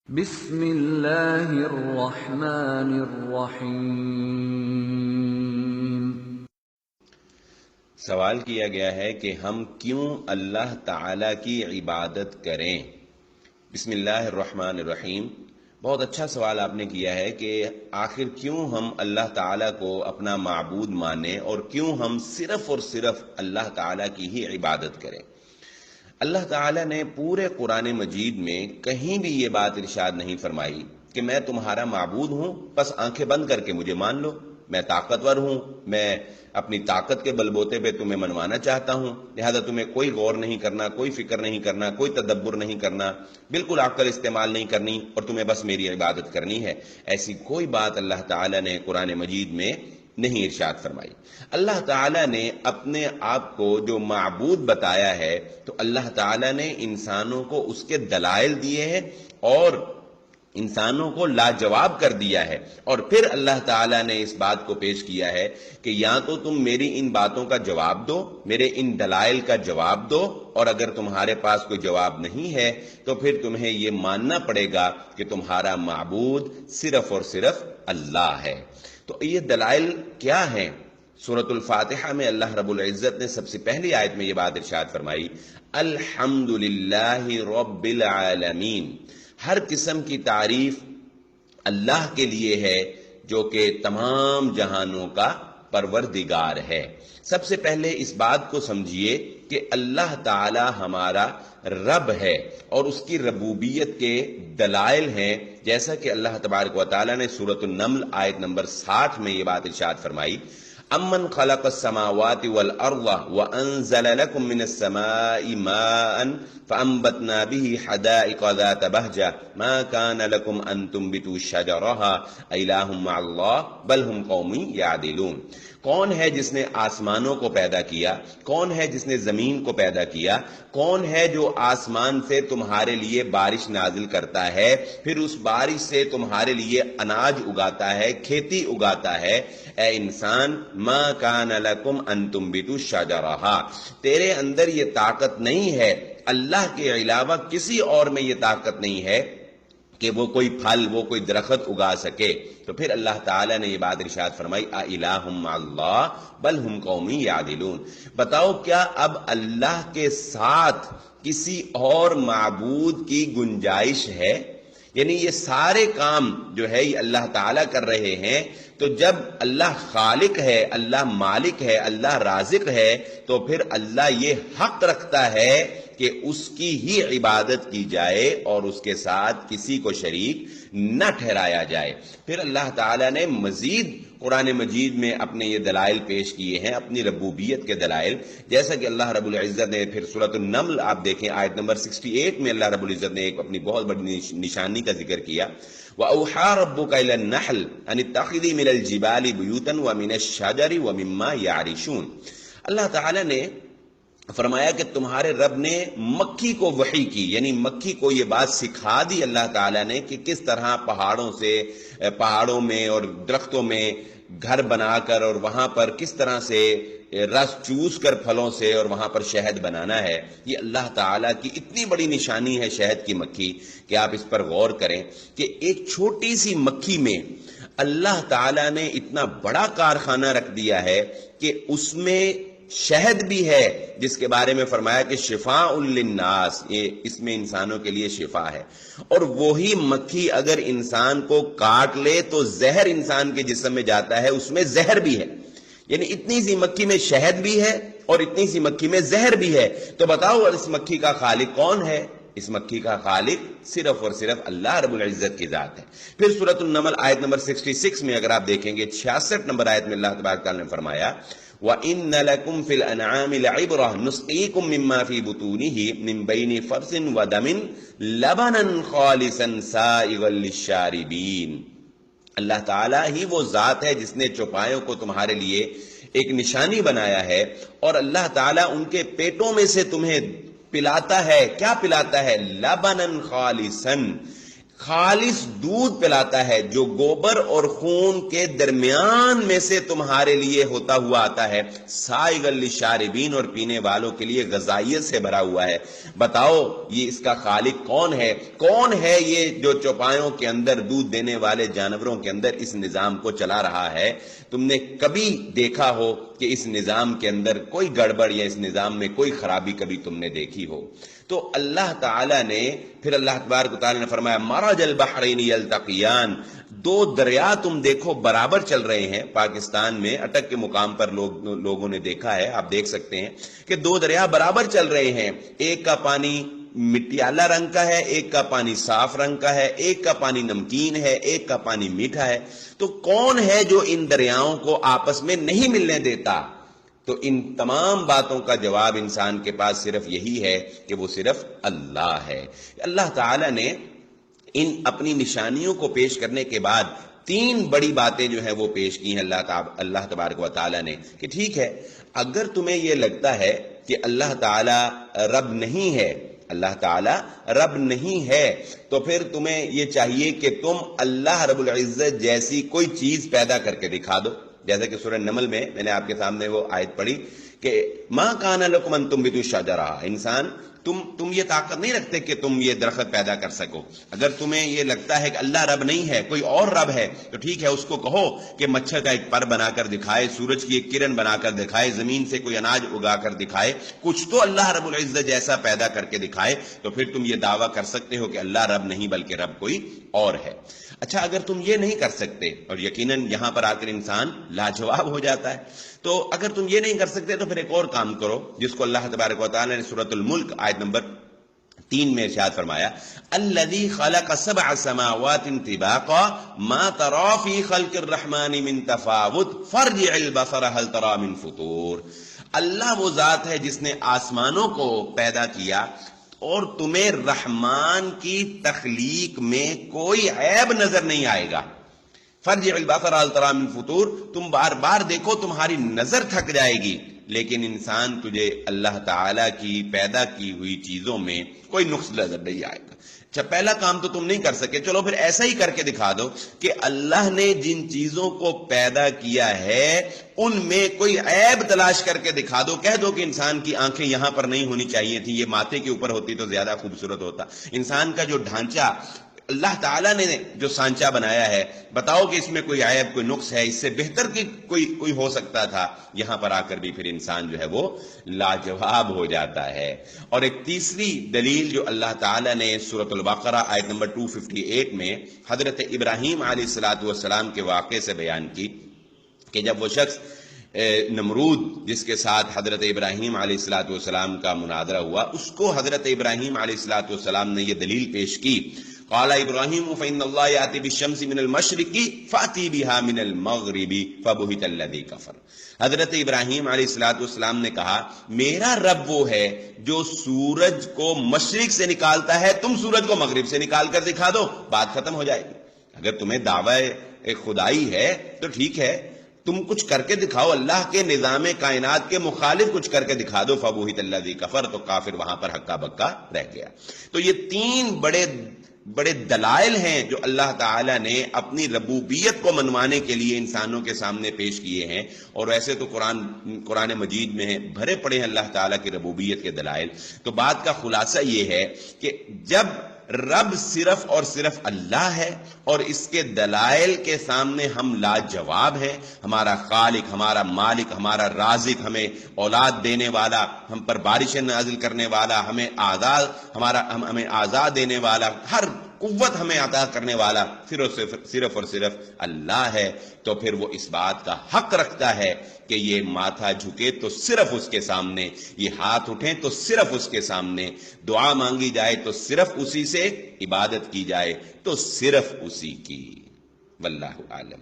بسم اللہ الرحمن الرحیم۔ سوال کیا گیا ہے کہ ہم کیوں اللہ تعالی کی عبادت کریں۔ بسم اللہ الرحمن الرحیم۔ بہت اچھا سوال آپ نے کیا ہے کہ آخر کیوں ہم اللہ تعالی کو اپنا معبود مانیں اور کیوں ہم صرف اور صرف اللہ تعالی کی ہی عبادت کریں۔ اللہ تعالیٰ نے پورے قرآن مجید میں کہیں بھی یہ بات ارشاد نہیں فرمائی کہ میں تمہارا معبود ہوں بس آنکھیں بند کر کے مجھے مان لو، میں طاقتور ہوں، میں اپنی طاقت کے بل بوتے پہ تمہیں منوانا چاہتا ہوں، لہذا تمہیں کوئی غور نہیں کرنا، کوئی فکر نہیں کرنا، کوئی تدبر نہیں کرنا، بالکل عقل استعمال نہیں کرنی اور تمہیں بس میری عبادت کرنی ہے۔ ایسی کوئی بات اللہ تعالیٰ نے قرآن مجید میں نہیں ارشاد فرمائی۔ اللہ تعالیٰ نے اپنے آپ کو جو معبود بتایا ہے تو اللہ تعالیٰ نے انسانوں کو اس کے دلائل دیے ہیں اور انسانوں کو لاجواب کر دیا ہے، اور پھر اللہ تعالیٰ نے اس بات کو پیش کیا ہے کہ یا تو تم میری ان باتوں کا جواب دو، میرے ان دلائل کا جواب دو، اور اگر تمہارے پاس کوئی جواب نہیں ہے تو پھر تمہیں یہ ماننا پڑے گا کہ تمہارا معبود صرف اور صرف اللہ ہے۔ تو یہ دلائل کیا ہیں؟ سورۃ الفاتحہ میں اللہ رب العزت نے سب سے پہلی آیت میں یہ بات ارشاد فرمائی، الحمدللہ رب العالمین، ہر قسم کی تعریف اللہ کے لیے ہے جو کہ تمام جہانوں کا پروردگار ہے۔ سب سے پہلے اس بات کو سمجھیے کہ اللہ تعالی ہمارا رب ہے اور اس کی ربوبیت کے دلائل ہیں، جیسا کہ اللہ تبارک و تعالی نے سورۃ النمل آیت نمبر 60 میں یہ بات ارشاد فرمائی، امن خلق السماوات والارض وانزل لكم من السماء ماء فانبتنا به حدائق ذات بهجة ما كان لكم ان تنبتوا شجرها اله مع الله بل هم قوم يعدلون۔ کون ہے جس نے آسمانوں کو پیدا کیا؟ کون ہے جس نے زمین کو پیدا کیا؟ کون ہے جو آسمان سے تمہارے لیے بارش نازل کرتا ہے، پھر اس بارش سے تمہارے لیے اناج اگاتا ہے، کھیتی اگاتا ہے؟ اے انسان، ما کان لکم ان تنبتوا شجرہا، تیرے اندر یہ طاقت نہیں ہے، اللہ کے علاوہ کسی اور میں یہ طاقت نہیں ہے کہ وہ کوئی پھل، وہ کوئی درخت اگا سکے۔ تو پھر اللہ تعالیٰ نے یہ بات ارشاد فرمائی، اِلٰہٌ مع اللہ بل ہم قوم یعدلون، بتاؤ کیا اب اللہ کے ساتھ کسی اور معبود کی گنجائش ہے؟ یعنی یہ سارے کام جو ہے یہ اللہ تعالیٰ کر رہے ہیں، تو جب اللہ خالق ہے، اللہ مالک ہے، اللہ رازق ہے، تو پھر اللہ یہ حق رکھتا ہے کہ اس کی ہی عبادت کی جائے اور اس کے ساتھ کسی کو شریک نہ ٹھہرایا جائے۔ پھر اللہ تعالیٰ نے مزید قرآن مجید میں اپنے یہ دلائل پیش کیے ہیں، اپنی ربوبیت کے دلائل، جیسا کہ اللہ رب العزت نے پھر سورۃ النمل آپ دیکھیں آیت نمبر 68 میں اللہ رب العزت نے ایک اپنی بہت بڑی نشانی کا ذکر کیا، وَأَوْحَىٰ رَبُّكَ إِلَى النَّحْلِ أَنِ اتَّخِذِي مِنَ الْجِبَالِ بُيُوتًا وَمِنَ الشَّجَرِ وَمِمَّا يَعْرِشُونَ۔ اللہ تعالیٰ نے فرمایا کہ تمہارے رب نے مکھی کو وحی کی، یعنی مکھی کو یہ بات سکھا دی اللہ تعالیٰ نے کہ کس طرح پہاڑوں میں اور درختوں میں گھر بنا کر اور وہاں پر کس طرح سے رس چوس کر پھلوں سے اور وہاں پر شہد بنانا ہے۔ یہ اللہ تعالیٰ کی اتنی بڑی نشانی ہے شہد کی مکھی کہ آپ اس پر غور کریں کہ ایک چھوٹی سی مکھی میں اللہ تعالیٰ نے اتنا بڑا کارخانہ رکھ دیا ہے کہ اس میں شہد بھی ہے، جس کے بارے میں فرمایا کہ شفاء للناس، یہ اس میں انسانوں کے لیے شفا ہے، اور وہی مکھی اگر انسان کو کاٹ لے تو زہر انسان کے جسم میں جاتا ہے، اس میں زہر بھی ہے۔ یعنی اتنی سی مکھی میں شہد بھی ہے اور اتنی سی مکھی میں زہر بھی ہے، تو بتاؤ اس مکھی کا خالق کون ہے؟ اس مکھی کا خالق صرف اور صرف اللہ رب العزت کی ذات ہے۔ پھر سورۃ النمل آیت نمبر 66 میں اگر آپ دیکھیں گے 66 نمبر آیت میں اللہ تبارک تعالیٰ نے فرمایا، وَإِنَّ لَكُمْ فِي الْأَنْعَامِ لَعِبْرَةً نُسْقِيكُم مِّمَّا فِي بُطُونِهِ مِن بَيْنِ فَرْثٍ وَدَمٍ لَبَنًا خَالِصًا سَائِغًا لِّلشَّارِبِينَ۔ اللہ تعالیٰ ہی وہ ذات ہے جس نے چوپایوں کو تمہارے لیے ایک نشانی بنایا ہے، اور اللہ تعالیٰ ان کے پیٹوں میں سے تمہیں پلاتا ہے۔ کیا پلاتا ہے؟ لبنًا خالصًا، خالص دودھ پلاتا ہے جو گوبر اور خون کے درمیان میں سے تمہارے لیے ہوتا ہوا آتا ہے، سائغ للشاربین، اور پینے والوں کے لیے غذائیت سے بھرا ہوا ہے۔ بتاؤ یہ اس کا خالق کون ہے؟ کون ہے یہ جو چوپایوں کے اندر دودھ دینے والے جانوروں کے اندر اس نظام کو چلا رہا ہے؟ تم نے کبھی دیکھا ہو کہ اس نظام کے اندر کوئی گڑبڑ یا اس نظام میں کوئی خرابی کبھی تم نے دیکھی ہو؟ تو اللہ تعالیٰ نے پھر اللہ تبارک و تعالیٰ نے فرمایا مرج البحرین یلتقیان، دو دریا تم دیکھو برابر چل رہے ہیں۔ پاکستان میں اٹک کے مقام پر لوگوں نے دیکھا ہے، آپ دیکھ سکتے ہیں کہ دو دریا برابر چل رہے ہیں، ایک کا پانی مٹیالہ رنگ کا ہے، ایک کا پانی صاف رنگ کا ہے، ایک کا پانی نمکین ہے، ایک کا پانی میٹھا ہے۔ تو کون ہے جو ان دریاؤں کو آپس میں نہیں ملنے دیتا؟ تو ان تمام باتوں کا جواب انسان کے پاس صرف یہی ہے کہ وہ صرف اللہ ہے۔ اللہ تعالیٰ نے ان اپنی نشانیوں کو پیش کرنے کے بعد تین بڑی باتیں جو ہیں وہ پیش کی ہیں اللہ تبارک و تعالیٰ نے، کہ ٹھیک ہے اگر تمہیں یہ لگتا ہے کہ اللہ تعالیٰ رب نہیں ہے، اللہ تعالیٰ رب نہیں ہے، تو پھر تمہیں یہ چاہیے کہ تم اللہ رب العزت جیسی کوئی چیز پیدا کر کے دکھا دو۔ جیسے کہ سورہ نمل میں میں نے آپ کے سامنے وہ آیت پڑھی کہ ما کان لکم ان تنبتوا الشجرہ، انسان تم یہ طاقت نہیں رکھتے کہ تم یہ درخت پیدا کر سکو۔ اگر تمہیں یہ لگتا ہے کہ اللہ رب نہیں ہے، کوئی اور رب ہے، تو ٹھیک ہے اس کو کہو کہ مچھر کا ایک پر بنا کر دکھائے، سورج کی ایک کرن بنا کر دکھائے، زمین سے کوئی اناج اگا کر دکھائے، کچھ تو اللہ رب العزت جیسا پیدا کر کے دکھائے، تو پھر تم یہ دعویٰ کر سکتے ہو کہ اللہ رب نہیں بلکہ رب کوئی اور ہے۔ اچھا اگر تم یہ نہیں کر سکتے، اور یقیناً یہاں پر آ کر انسان لاجواب ہو جاتا ہے، تو اگر تم یہ نہیں کر سکتے تو پھر ایک اور کام کرو جس کو اللہ تبارک و تعالیٰ نے سورۃ الملک آیت نمبر 3 میں ارشاد فرمایا الذی خلق 7 سماوات طباقا ما ترى في خلق الرحمن من تفاوت فارجع البصر هل ترى من فطور۔ اللہ وہ ذات ہے جس نے آسمانوں کو پیدا کیا اور تمہیں رحمان کی تخلیق میں کوئی عیب نظر نہیں آئے گا۔ فرجع البصر هل ترى من فطور، تم بار بار دیکھو تمہاری نظر تھک جائے گی، لیکن انسان تجھے اللہ تعالیٰ کی پیدا کی ہوئی چیزوں میں کوئی نقص نظر نہیں آئے گا۔ اچھا پہلا کام تو تم نہیں کر سکے، چلو پھر ایسا ہی کر کے دکھا دو کہ اللہ نے جن چیزوں کو پیدا کیا ہے ان میں کوئی عیب تلاش کر کے دکھا دو۔ کہہ دو کہ انسان کی آنکھیں یہاں پر نہیں ہونی چاہیے تھی، یہ ماتھے کے اوپر ہوتی تو زیادہ خوبصورت ہوتا۔ انسان کا جو ڈھانچہ اللہ تعالیٰ نے جو سانچہ بنایا ہے، بتاؤ کہ اس میں کوئی عیب کوئی نقص ہے، اس سے بہتر کی کوئی ہو سکتا تھا۔ یہاں پر آ کر بھی پھر انسان جو ہے وہ لاجواب ہو جاتا ہے۔ اور ایک تیسری دلیل جو اللہ تعالیٰ نے سورۃ البقرہ آیت نمبر 258 میں حضرت ابراہیم علیہ السلام کے واقعے سے بیان کی کہ جب وہ شخص نمرود جس کے ساتھ حضرت ابراہیم علیہ السلام کا مناظرہ ہوا، اس کو حضرت ابراہیم علیہ السلام نے یہ دلیل پیش کی قال ابراہیم فإن اللہ یأتی بالشمس من المشرق فأتی بها من المغرب فبہت الذی کفر۔ حضرت ابراہیم علیہ السلام نے کہا میرا رب وہ ہے جو سورج کو مشرق سے نکالتا ہے، تم سورج کو مغرب سے نکال کر دکھا دو، بات ختم ہو جائے گی۔ اگر تمہیں دعوی خدائی ہے تو ٹھیک ہے، تم کچھ کر کے دکھاؤ، اللہ کے نظام کائنات کے مخالف کچھ کر کے دکھا دو، فبہت الذی کفر، تو کافر وہاں پر ہکا بکا رہ گیا۔ تو یہ تین بڑے دلائل ہیں جو اللہ تعالیٰ نے اپنی ربوبیت کو منوانے کے لیے انسانوں کے سامنے پیش کیے ہیں، اور ویسے تو قرآن مجید میں بھرے پڑے ہیں اللہ تعالیٰ کی ربوبیت کے دلائل۔ تو بات کا خلاصہ یہ ہے کہ جب رب صرف اور صرف اللہ ہے اور اس کے دلائل کے سامنے ہم لاجواب ہیں، ہمارا خالق، ہمارا مالک، ہمارا رازق، ہمیں اولاد دینے والا، ہم پر بارشیں نازل کرنے والا، ہمیں آزاد دینے والا، ہر قوت ہمیں عطا کرنے والا صرف اور صرف اللہ ہے، تو پھر وہ اس بات کا حق رکھتا ہے کہ یہ ماتھا جھکے تو صرف اس کے سامنے، یہ ہاتھ اٹھیں تو صرف اس کے سامنے، دعا مانگی جائے تو صرف اسی سے، عبادت کی جائے تو صرف اسی کی۔ واللہ عالم۔